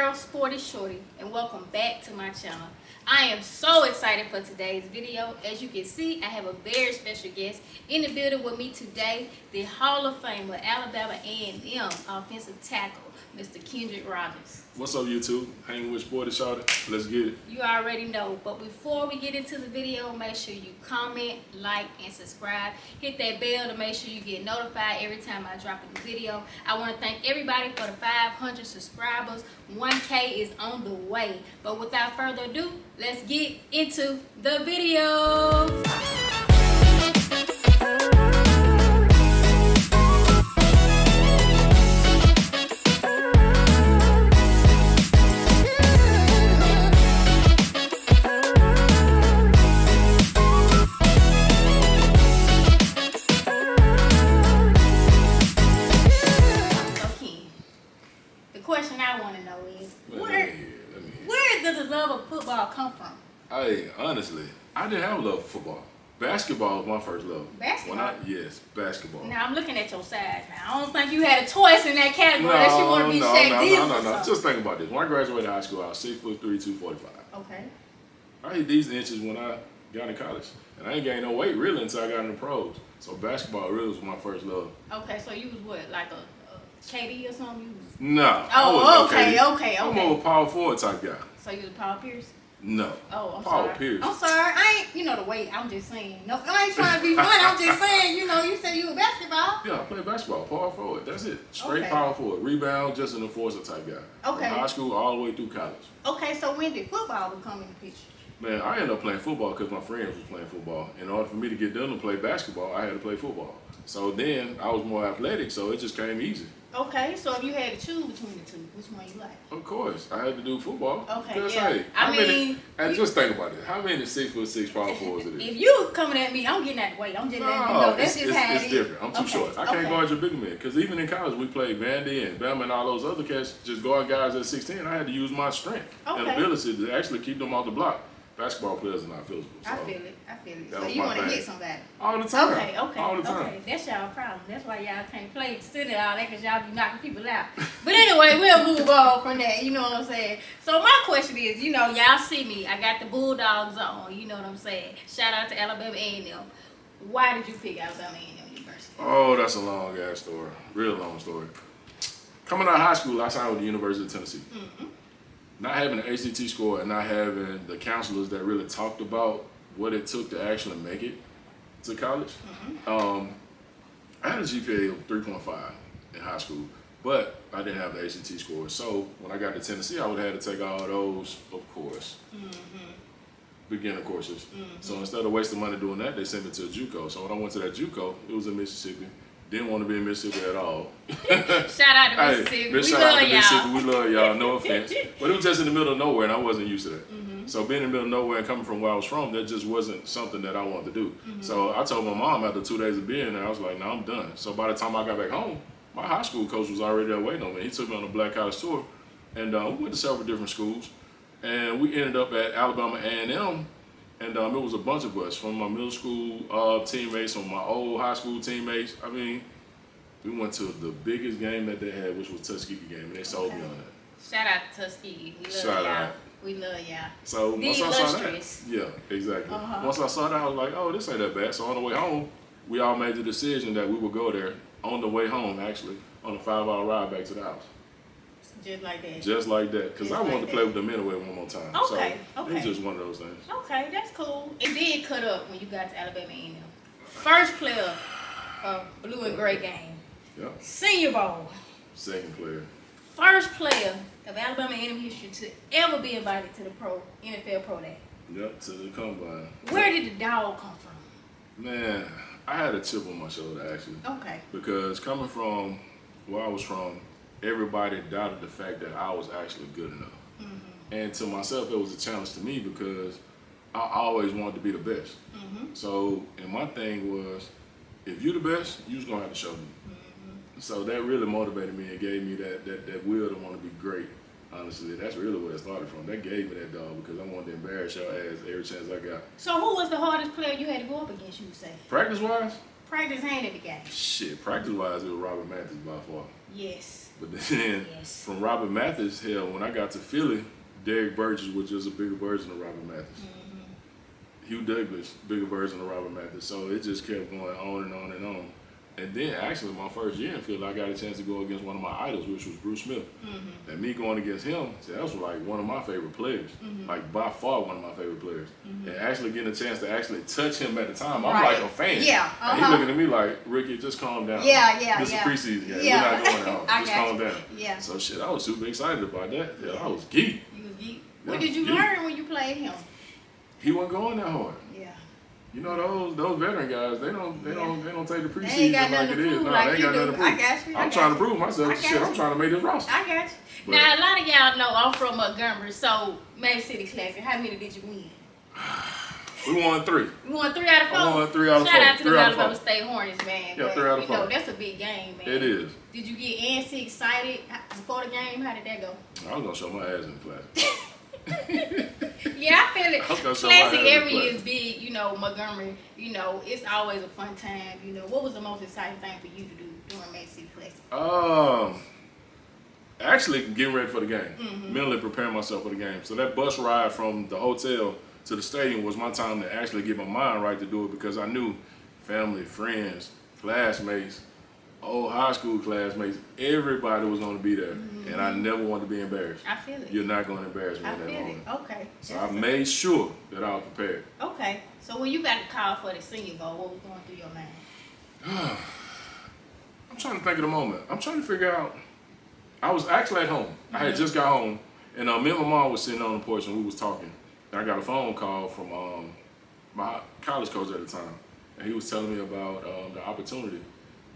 girl, Sporty Shorty, and welcome back to my channel. I am so excited for today's video. As you can see, I have a very special guest in the building with me today, the Hall of Famer, Alabama A&M offensive tackle, Mr. Kendrick Rodgers. What's up, YouTube? Hanging with Sporty Shorty. Let's get it. You already know, but before we get into the video, make sure you comment, like, and subscribe. Hit that bell to make sure you get notified every time I drop a new video. I want to thank everybody for the 500 subscribers. 1K is on the way. But without further ado, let's get into the video. Where does the love of football come from? Hey, honestly, I didn't have a love for football. Basketball was my first love. Basketball? Yes, basketball. Now, I'm looking at your size now. I don't think you had a choice in that category that you want to be Shaq Diesel. No. Just think about this. When I graduated high school, I was 6'3", 245. Okay. I hit these inches when I got in college. And I ain't gained no weight, really, until I got in the pros. So basketball really was my first love. Okay, so you was what, like a KD or something? No. Oh, okay. I'm more of a power forward type guy. So you was Paul Pierce? No. Oh, I'm Paul sorry. Pierce. I'm sorry. I ain't, the weight. I'm just saying. No, I ain't trying to be funny. I'm just saying, you said you were basketball. Yeah, I played basketball, power forward. That's it. Straight Okay. power forward. Rebound, just an enforcer type guy. Okay. From high school all the way through college. Okay, so when did football become in the picture? Man, I ended up playing football because my friends was playing football. In order for me to get them to play basketball, I had to play football. So then I was more athletic, so it just came easy. Okay, so if you had to choose between the two, which one you like? Of course, I had to do football. Okay, because, yeah. Hey, just think about it. How many 6'6" power forwards it is? If you coming at me, I'm getting that weight. I'm just letting you know. That's just how it is. It's different. I'm too short. I can't guard your bigger men. Because even in college, we played Vandy and Bama and all those other cats just guard guys at 6'10". I had to use my strength and ability to actually keep them off the block. Basketball players are not physical. So I feel it. So you want to hit somebody? All the time. Okay. All the time. Okay, that's y'all problem. That's why y'all can't play silly all that, because y'all be knocking people out. But anyway, we'll move on from that. You know what I'm saying? So my question is, y'all see me. I got the Bulldogs on. You know what I'm saying? Shout out to Alabama A&M. Why did you pick Alabama A&M University? Oh, that's a long ass story. Real long story. Coming out of high school, I signed with the University of Tennessee. Mm-hmm. Not having an ACT score and not having the counselors that really talked about what it took to actually make it to college. Mm-hmm. I had a GPA of 3.5 in high school, but I didn't have the ACT score. So when I got to Tennessee, I would have had to take all those, of course, beginner courses. Mm-hmm. So instead of wasting money doing that, they sent me to a JUCO. So when I went to that JUCO, it was in Mississippi. Didn't want to be in Mississippi at all. Shout out to Mississippi. We love y'all. We love y'all. No offense. But it was just in the middle of nowhere, and I wasn't used to that. Mm-hmm. So being in the middle of nowhere and coming from where I was from, that just wasn't something that I wanted to do. Mm-hmm. So I told my mom after 2 days of being there, I was like, no, I'm done. So by the time I got back home, my high school coach was already there waiting on me. He took me on a black college tour, and we went to several different schools. And we ended up at Alabama A&M. And it was a bunch of us from my middle school teammates, from my old high school teammates. I mean, we went to the biggest game that they had, which was Tuskegee game, and they sold me on that. Shout out to Tuskegee. We love y'all. We love y'all. So once I saw that, yeah, exactly. Once I saw that, I was like, oh, this ain't that bad. So on the way home, we all made the decision that we would go there on the way home, actually, on a 5-hour ride back to the house. Just like that. Just like that, because I wanted to play with them anyway one more time. Okay. It's just one of those things. Okay, that's cool. It did cut up when you got to Alabama A&M. First player of blue and gray game. Yep. Senior Bowl. Second player. First player of Alabama A&M history to ever be invited to the NFL Pro Day. Yep, to the combine. Where did the dog come from? Man, I had a chip on my shoulder, actually. Okay. Because coming from where I was from, everybody doubted the fact that I was actually good enough. Mm-hmm. And to myself, it was a challenge to me because I always wanted to be the best. Mm-hmm. So, and my thing was, if you're the best, you was going to have to show me. Mm-hmm. So that really motivated me and gave me that will to want to be great. Honestly, that's really where it started from. That gave me that dog because I wanted to embarrass your ass every chance I got. So who was the hardest player you had to go up against, you would say? Practice-wise? Practice hand in the game. Shit, practice-wise, it was Robert Mathis by far. Yes. But then from Robert Mathis, hell, when I got to Philly, Derek Burgess was just a bigger version of Robert Mathis. Hugh Douglas, bigger version of Robert Mathis. So it just kept going on and on and on. And then actually my first year in Philly, I got a chance to go against one of my idols, which was Bruce Smith. And me going against him, that was like one of my favorite players. Like by far one of my favorite players. And actually getting a chance to actually touch him at the time, I'm like a fan. Yeah. And he looking at me like, Ricky, just calm down. This is a preseason game. We're not going out. Just calm down. Yeah. So shit, I was super excited about that. Yeah, I was geek. You was geek. What did you learn when you played him? He wasn't going that hard. Yeah. You know those veteran guys, they don't take the preseason They ain't got like nothing it to is. prove No, like they ain't you got nothing to do. prove. I got you. I'm trying to prove myself. Shit, I'm trying to make this roster. I got you. But now a lot of y'all know I'm from Montgomery, so Main City Classic. How many did you win? we won 3. We won 3 out of 4. I won 3 out of 4. Shout out to the 3 out of Alabama 4. State Hornets, man. Yeah, But, 3 out of 4. You know, that's a big game, man. It is. Did you get antsy excited before the game? How did that go? I was gonna show my ass in the class. Yeah, I feel it. Classic every year is big, you know, Montgomery, you know, it's always a fun time. You know, what was the most exciting thing for you to do during Main City Classic? Actually getting ready for the game. Mentally preparing myself for the game. So that bus ride from the hotel to the stadium was my time to actually get my mind right to do it, because I knew family, friends, classmates, old high school classmates, everybody was going to be there. And I never wanted to be embarrassed. I feel it. You're not going to embarrass me I in that feel moment. it. Okay. So I made sure that I was prepared. Okay. So when you got a call for the Senior Bowl, what was going through your mind? I'm trying to think of the moment. I'm trying to figure out. I was actually at home. I had just got home, and me and my mom was sitting on the porch and we was talking. And I got a phone call from my college coach at the time, and he was telling me about the opportunity.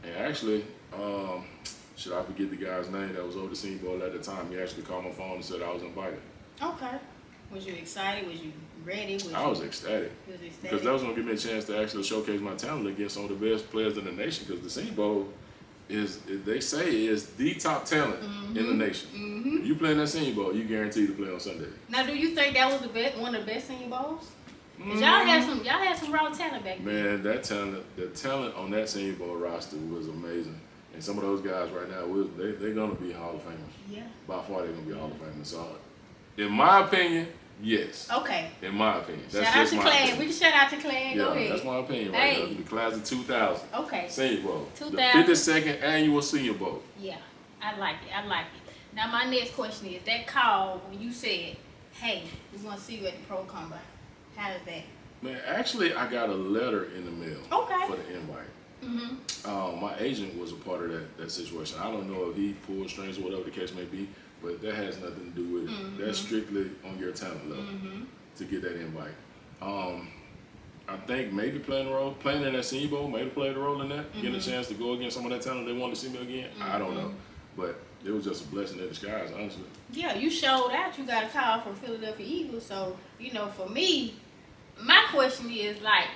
And actually, should I forget the guy's name that was over the Senior Bowl at the time? He actually called my phone and said I was invited. Okay. Was you excited? Was you ready? I was ecstatic. Because that was going to give me a chance to actually showcase my talent against some of the best players in the nation. Because the Senior Bowl is the top talent in the nation. If you play in that Senior Bowl, you guaranteed to play on Sunday. Now, do you think that was one of the best Senior Bowls? Cause y'all had some raw talent back then. Man, the talent on that Senior Bowl roster was amazing. And some of those guys right now, they're gonna be Hall of Famers. Yeah. By far, they're gonna be Hall of Famers. So, in my opinion, yes. Okay. In my opinion, that's shout out just to my Clan. opinion. We can shout out to Clan. Go ahead. That's my opinion right now. The class of 2000. Okay. Senior Bowl. 2000. The 52nd annual Senior Bowl. Yeah, I like it. Now my next question is, that call when you said, "Hey, we're gonna see you at the Pro Combine." How did that? Man, actually, I got a letter in the mail for the invite. My agent was a part of that situation. I don't know if he pulled strings or whatever the case may be, but that has nothing to do with it. That's strictly on your talent level to get that invite. I think maybe playing in that Senior Bowl, maybe played a role in that, getting a chance to go against some of that talent they wanted to see me again. I don't know, but it was just a blessing in disguise, honestly. Yeah, you showed out. You got a call from Philadelphia Eagles, so you know, for me, my question is like,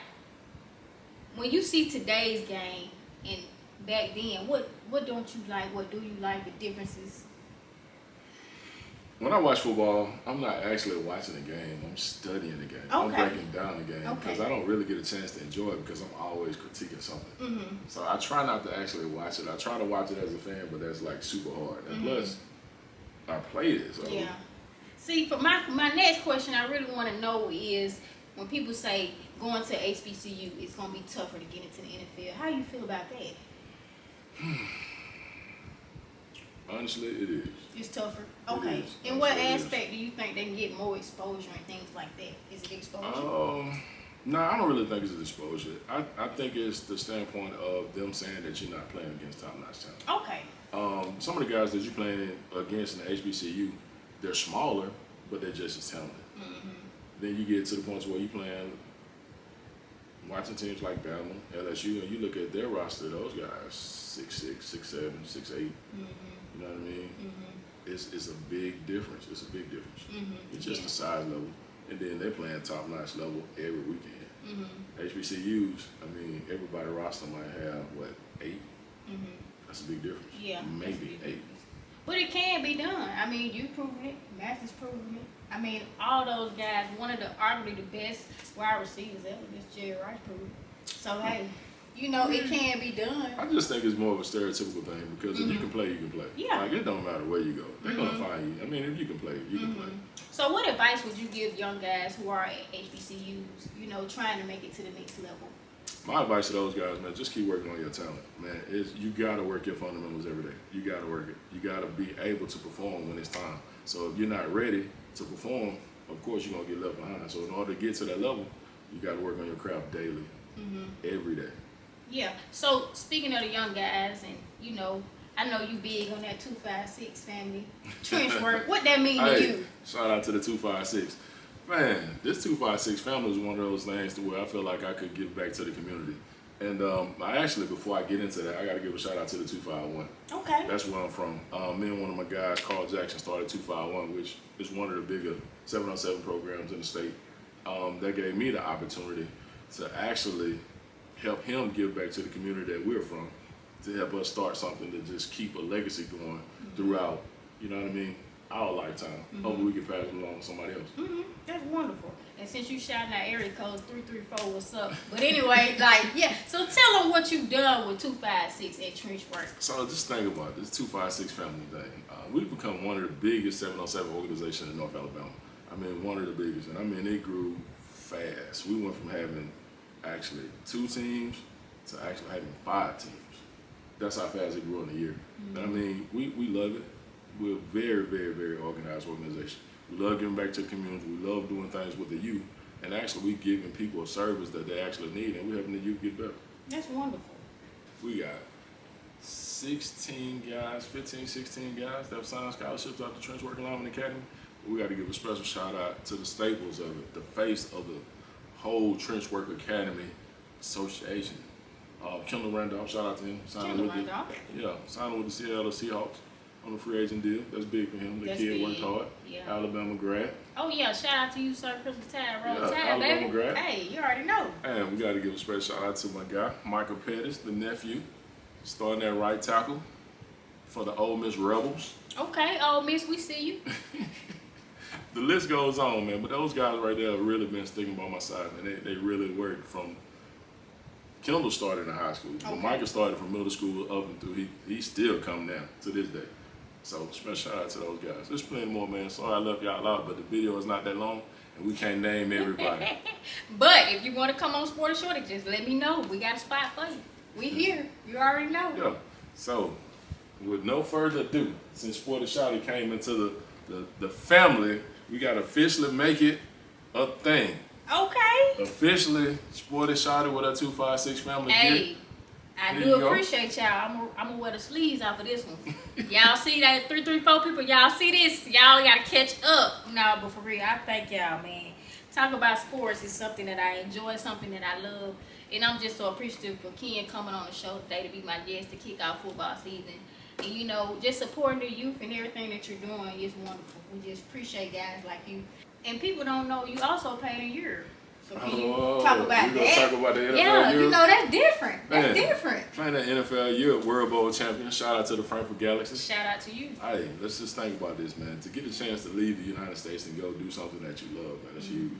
when you see today's game and back then, what don't you like? What do you like? The differences? When I watch football, I'm not actually watching the game. I'm studying the game. I'm breaking down the game because I don't really get a chance to enjoy it because I'm always critiquing something. So I try not to actually watch it. I try to watch it as a fan, but that's like super hard. And plus, I played it. So. Yeah. See, for my next question, I really want to know is, when people say going to HBCU, it's going to be tougher to get into the NFL. How do you feel about that? Honestly, it is. It's tougher? Okay. In what aspect do you think they can get more exposure and things like that? Is it exposure? No, I don't really think it's exposure. I think it's the standpoint of them saying that you're not playing against top-notch talent. Okay. Some of the guys that you're playing against in the HBCU, they're smaller, but they're just as talented. Then you get to the point where you're playing, watching teams like Bama, LSU, and you look at their roster, those guys, 6'6", 6'7", 6'8". You know what I mean? It's a big difference. It's a big difference. It's just the size level. And then they're playing top-notch level every weekend. HBCUs, I mean, everybody roster might have, 8? That's a big difference. Yeah. Maybe 8. But it can be done. I mean, you proven it. Mathis proven it. I mean, all those guys, one of the arguably the best wide receivers ever, this Jerry Rice proved it. So, hey. you know, it can be done. I just think it's more of a stereotypical thing because if you can play, you can play. Yeah. Like, it don't matter where you go. They're going to find you. I mean, if you can play, you can play. So what advice would you give young guys who are at HBCUs, you know, trying to make it to the next level? My advice to those guys, man, just keep working on your talent, man. You got to work your fundamentals every day. You got to work it. You got to be able to perform when it's time. So if you're not ready to perform, of course you're going to get left behind. So in order to get to that level, you got to work on your craft daily, every day. Yeah. So speaking of the young guys, and you know, I know you big on that 256 family trench work. What that mean to you? Shout out to the 256. Man, this 256 family is one of those things to where I feel like I could give back to the community. And I actually, before I get into that, I got to give a shout out to the 251. Okay. That's where I'm from. Me and one of my guys, Carl Jackson, started 251, which is one of the bigger 707 programs in the state. That gave me the opportunity to actually help him give back to the community that we're from, to help us start something to just keep a legacy going throughout, you know what I mean, our lifetime. Hopefully we can pass it along to somebody else. That's wonderful. And since you shouting out area codes 334, what's up? But anyway, like, yeah. So tell them what you've done with 256 at trench work. So just think about this 256 family thing. We've become one of the biggest 707 organizations in North Alabama. I mean, one of the biggest. And I mean, it grew fast. We went from having actually 2 teams to actually having 5 teams. That's how fast it grew in a year. And I mean, we love it. We're a very, very, very organized organization. We love giving back to the community. We love doing things with the youth. And actually, we're giving people a service that they actually need, and we're helping the youth get better. That's wonderful. We got 16 guys, 15, 16 guys that have signed scholarships out the Trench Work Lineman Academy. We got to give a special shout out to the staples of it, the face of the whole Trench Work Academy Association. Kendall Randolph, shout out to him. Signing with the Seattle Seahawks on the free agent deal. That's big for him. The kid worked hard. Yeah. Alabama grad. Oh yeah, shout out to you, Sir Christmas Tide, Roll Tide, Alabama baby. grad. Hey, you already know. And we got to give a special shout out to my guy, Michael Pettis, the nephew, starting at right tackle for the Ole Miss Rebels. Okay, Ole Miss, we see you. The list goes on, man. But those guys right there have really been sticking by my side, man. They really worked from. Kendall started in high school, but Michael started from middle school up and through. He's still coming down to this day. So special shout out to those guys. There's plenty more, man. Sorry I left y'all out, but the video is not that long, and we can't name everybody. But if you want to come on Sporty Shorty, just let me know. We got a spot for you. We here. You already know. Yeah. So, with no further ado, since Sporty Shorty came into the family, we got to officially make it a thing. Okay. Officially, Sporty Shorty with our 256 family. Hey, I do appreciate y'all. I'm gonna wear the sleeves off of this one. Y'all see that 334 people? Y'all see this? Y'all gotta catch up. No, but for real, I thank y'all, man. Talk about sports is something that I enjoy, something that I love, and I'm just so appreciative for Ken coming on the show today to be my guest to kick off football season. And you know, just supporting the youth and everything that you're doing is wonderful. We just appreciate guys like you. And people don't know you also played in Europe. So can you talk about that? Talk about the NFL yeah, Europe? you know, that's different. That's different. Playing the NFL Europe World Bowl champion. Shout out to the Frankfurt Galaxy. Shout out to you. Hey, let's just think about this, man. To get a chance to leave the United States and go do something that you love, man, it's huge.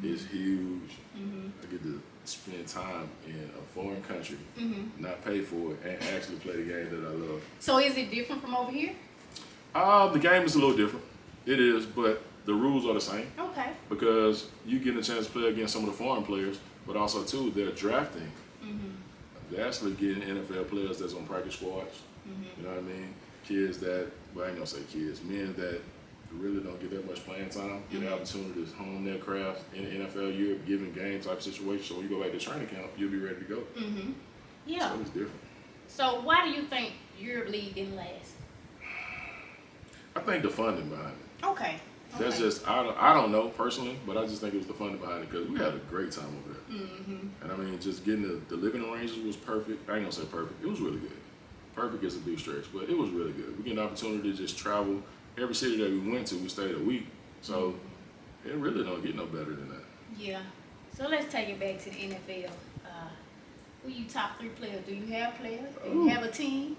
It's huge. I get to spend time in a foreign country, not pay for it, and actually play the game that I love. So is it different from over here? The game is a little different. It is, but the rules are the same. Okay. Because you get a chance to play against some of the foreign players, but also too, they're drafting. They're actually getting NFL players that's on practice squads. You know what I mean? Kids that, well, I ain't gonna say kids, men that really don't get that much playing time, get the opportunity to hone their craft in the NFL Europe, given game type situation. So when you go back to training camp, you'll be ready to go. Yeah. So it's different. So why do you think Europe League didn't last? I think the funding behind it. Okay. That's just, I don't know personally, but I just think it was the funding behind it because we had a great time over there. And I mean, just getting the living arrangements was perfect. I ain't gonna say perfect. It was really good. Perfect is a big stretch, but it was really good. We get an opportunity to just travel. Every city that we went to, we stayed a week. So it really don't get no better than that. Yeah. So let's take it back to the NFL. Who you top 3 players? Do you have players? Do you have a team?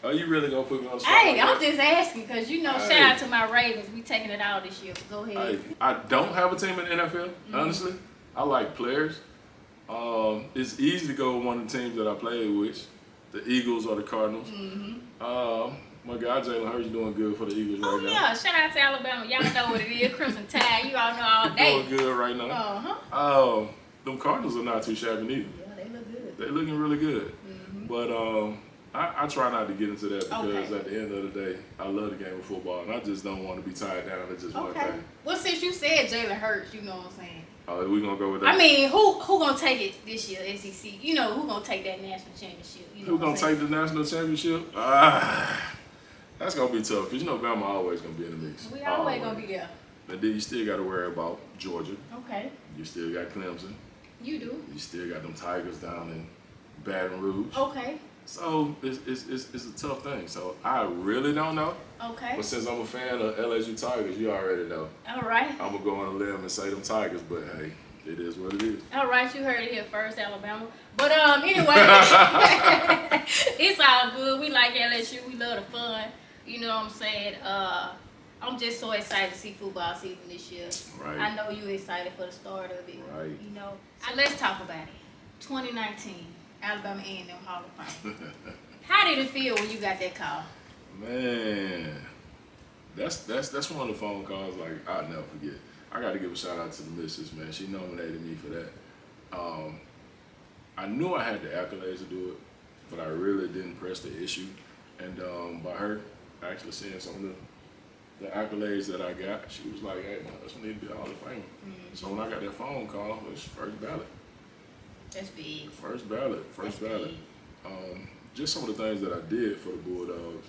Oh, you really gonna put me on the spot? Hey, I'm just asking because you know, shout out to my Ravens. We taking it all this year. Go ahead. I don't have a team in the NFL, honestly. I like players. It's easy to go with one of the teams that I played with, the Eagles or the Cardinals. My guy Jalen Hurts doing good for the Eagles right now. Yeah, shout out to Alabama. Y'all know what it is, Crimson Tide. You all know all day. Doing good right now. Them Cardinals are not too shabby neither. Yeah, they look good. They're looking really good. But I try not to get into that because at the end of the day, I love the game of football, and I just don't want to be tied down to just one thing. Well, since you said Jalen Hurts, you know what I'm saying. We're gonna go with that. I mean, who gonna take it this year, SEC? You know, who gonna take that national championship? You know who gonna take the national championship? That's gonna be tough because you know Bama always gonna be in the mix. We always gonna be there. And then you still got to worry about Georgia. Okay. You still got Clemson. You do. You still got them Tigers down in Baton Rouge. Okay. So it's a tough thing. So I really don't know. Okay. But since I'm a fan of LSU Tigers, you already know. All right. I'm gonna go on a limb and say them Tigers, but hey, it is what it is. All right, you heard it here first, Alabama. But anyway, it's all good. We like LSU. We love the fun. You know what I'm saying? I'm just so excited to see football season this year. Right. I know you're excited for the start of it. Right. You know. So let's talk about it. 2019, Alabama A&M Hall of Fame. How did it feel when you got that call? Man, that's one of the phone calls like I'll never forget. I got to give a shout out to the missus, man. She nominated me for that. I knew I had the accolades to do it, but I really didn't press the issue. And by her actually seeing some of the accolades that I got, she was like, hey, man, this one need to be a Hall of Fame. So when I got that phone call, it was first ballot. That's big. First ballot. Just some of the things that I did for the Bulldogs.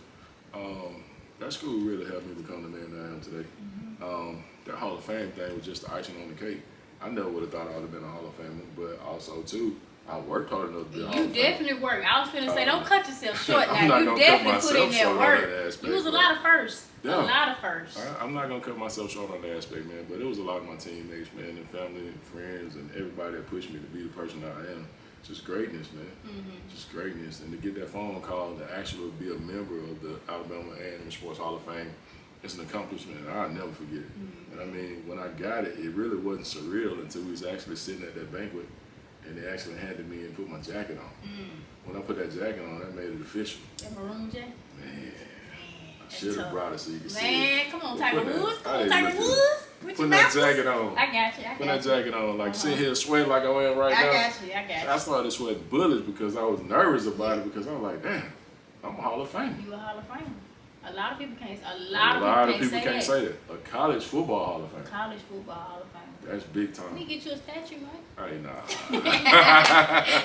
That school really helped me become the man that I am today. That Hall of Fame thing was just the icing on the cake. I never would have thought I would have been a Hall of Famer, but also, too, I worked hard enough to be a Hall of Famer. You definitely worked. I was finna say, don't cut yourself short I'm now. not You gonna definitely cut put in myself that short on work. that aspect, You was a but- lot of firsts. Yeah. A lot of firsts. I'm not going to cut myself short on that aspect, man, but it was a lot of my teammates, man, and family and friends and everybody that pushed me to be the person that I am. Just greatness, man. Just greatness. And to get that phone call to actually be a member of the Alabama A&M Sports Hall of Fame, it's an accomplishment. I'll never forget it. And I mean, when I got it, it really wasn't surreal until we was actually sitting at that banquet and they actually handed me and put my jacket on. When I put that jacket on, that made it official. That maroon jacket? Man. I should have brought it so you could see it. Man, come on, Tiger Woods. Come on, Hey, Tiger look at Woods. With Putting your that jacket on. I got you. Putting that jacket on, like sitting here sweating like I am right now. I got you. I started sweating bullets because I was nervous about it because I was like, damn, I'm a Hall of Famer. You a Hall of Famer. A lot of people can't. A lot of people can't say that. A college football Hall of Fame. College football Hall of Fame. That's big time. Let me get you a statue, man. Hey, nah.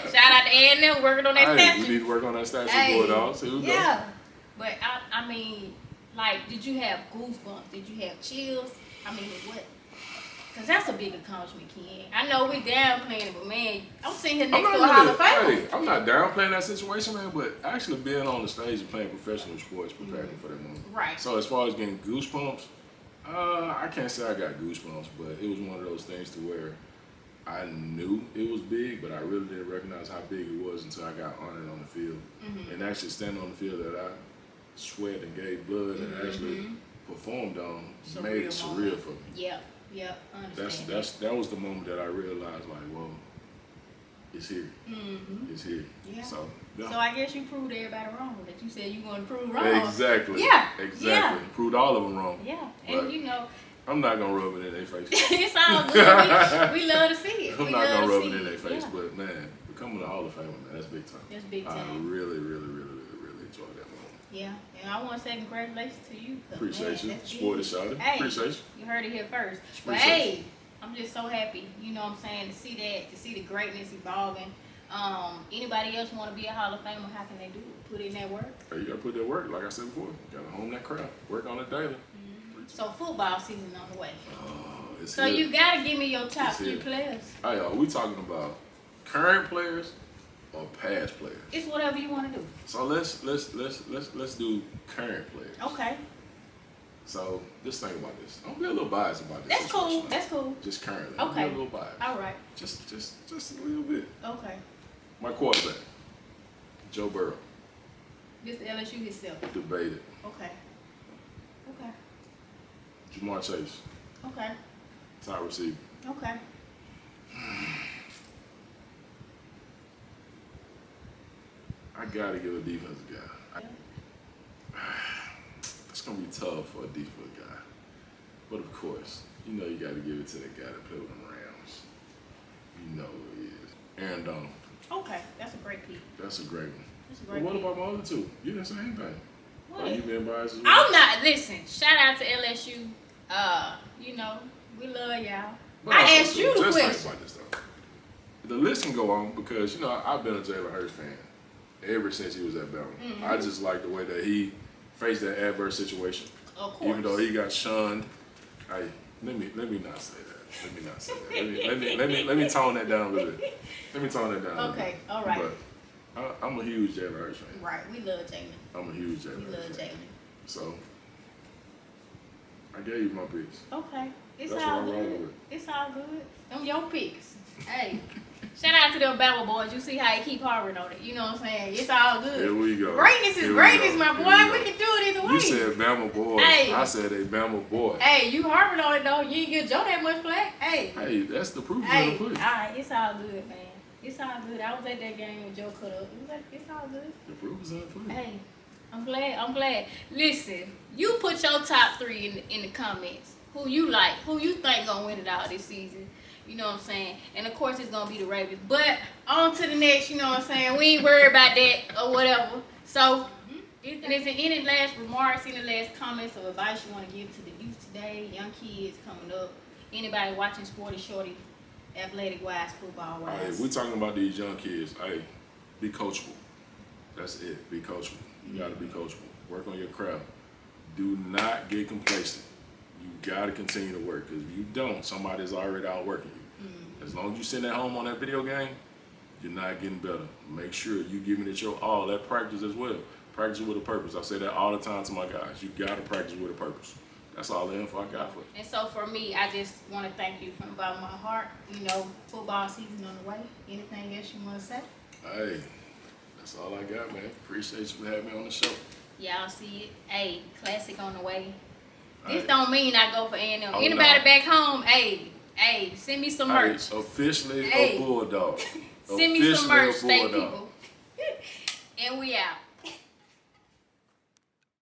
Shout out to A&M working on that statue. We need to work on that statue, Hey, Bulldogs. Here we go. Yeah. But I mean, like, did you have goosebumps? Did you have chills? I mean, what? Because that's a big accomplishment, Ken. I know we downplaying it, but man, I'm sitting here next to a Hall of Fame. Hey, I'm not downplaying that situation, man, but actually being on the stage and playing professional sports prepared me for that moment. Right. So as far as getting goosebumps, I can't say I got goosebumps, but it was one of those things to where I knew it was big, but I really didn't recognize how big it was until I got on it on the field. And actually standing on the field that I sweat and gave blood and actually performed on made it surreal for me. Yeah. Yeah, I understand. That was the moment that I realized, like, well, it's here. It's here. Yeah. So, yeah. So I guess you proved everybody wrong that you said you were going to prove wrong. Exactly. Yeah. Exactly. Yeah. Proved all of them wrong. Yeah. But And you know, I'm not gonna rub it in their face. it's all good. We love to see it. I'm not gonna rub it in their face, but man, becoming a Hall of Famer, man, that's big time. That's big time. I really enjoyed that moment. Yeah, and I want to say congratulations to you. Appreciate you. That's Sporty big. shouted. Hey, Appreciate you. You heard it here first. But Appreciate hey, I'm just so happy, you know what I'm saying, to see that, to see the greatness evolving. Anybody else want to be a Hall of Famer, how can they do it? Put in that work? Hey, you gotta put that work, like I said before. You gotta hone that craft. Work on it daily. So football season on the way. It's So here. you got to give me your top It's 3 here. players. Hey, are we talking about current players or past players? It's whatever you want to do. So let's do current players. Okay. So just think about this. I'm gonna be a little biased about this. That's cool. situation. That's cool. Just currently. I'm Okay. gonna be a little biased. All right. Just a little bit. Okay. My quarterback, Joe Burrow, This is LSU himself. debated. Okay. Okay. Jamar Chase, Okay. top receiver. Okay. gotta give a defensive guy. It's gonna be tough for a defensive guy, but of course, you know you gotta give it to the guy that played with them Rams. You know who he is, Aaron Donald. Okay, that's a great pick. That's a great one. That's a great But what pick. about my other two? You didn't say anything. What? Are you being biased as well? I'm not. Listen, shout out to LSU. You know, we love y'all. But I also, asked you the just question. think about this though. The list can go on because you know I've been a Jalen Hurts fan ever since he was at Bama. Mm-hmm. I just like the way that he faced that adverse situation. Of course. Even though he got shunned. Hey, let me not say that. Let me not say that. Let me tone that down a little bit. Let me tone that down. A little Okay, bit. all right. But I'm a huge Jalen Hurts fan. Right, we love Jalen. I'm a huge Jalen We Hurts love fan. Jalen. So I gave you my picks. Okay, it's That's all what I'm rolling good. with. It's all good. Them your picks. Hey, shout out to them Bama boys. You see how they keep harping on it. You know what I'm saying? It's all good. Here we go. Greatness is Here we greatness, go. my Here boy. we We go. can do it either way. You said Bama boy. Hey. I said a Bama boy. Hey, you harping on it though. You ain't give Joe that much flack. Hey. Hey, that's the proof Hey, of the pudding. alright, it's all good, man. It's all good. I was at that game with Joe cut up. It's all good. The proof is in the pudding. Hey, I'm glad. Listen, you put your top 3 in the comments. Who you like, who you think gonna win it all this season. You know what I'm saying? And of course it's gonna be the Ravens. But on to the next, you know what I'm saying? We ain't worried about that or whatever. So, is there any last remarks, any last comments or advice you want to give to the youth today, young kids coming up, anybody watching Sporty Shorty, athletic-wise, Hey, football-wise? we talking about these young kids. Hey, be coachable. That's it. Be coachable. You gotta be coachable. Work on your craft. Do not get complacent. You gotta continue to work. Because if you don't, somebody's already outworking you. As long as you sitting at home on that video game, you're not getting better. Make sure you giving it your all. That practice as well. Practice with a purpose. I say that all the time to my guys. You gotta practice with a purpose. That's all the info I got for you. And so for me, I just want to thank you from the bottom of my heart. You know, football season on the way. Anything else you want to say? Hey, that's all I got, man. Appreciate you for having me on the show. Y'all see it. Hey, classic on the way. This Hey. don't mean I go for A&M. Oh, Anybody no. back home, hey, send me some merch. Hey, officially Hey. a Bulldog. Send me some merch, Officially a thank Bulldog. people. And we out.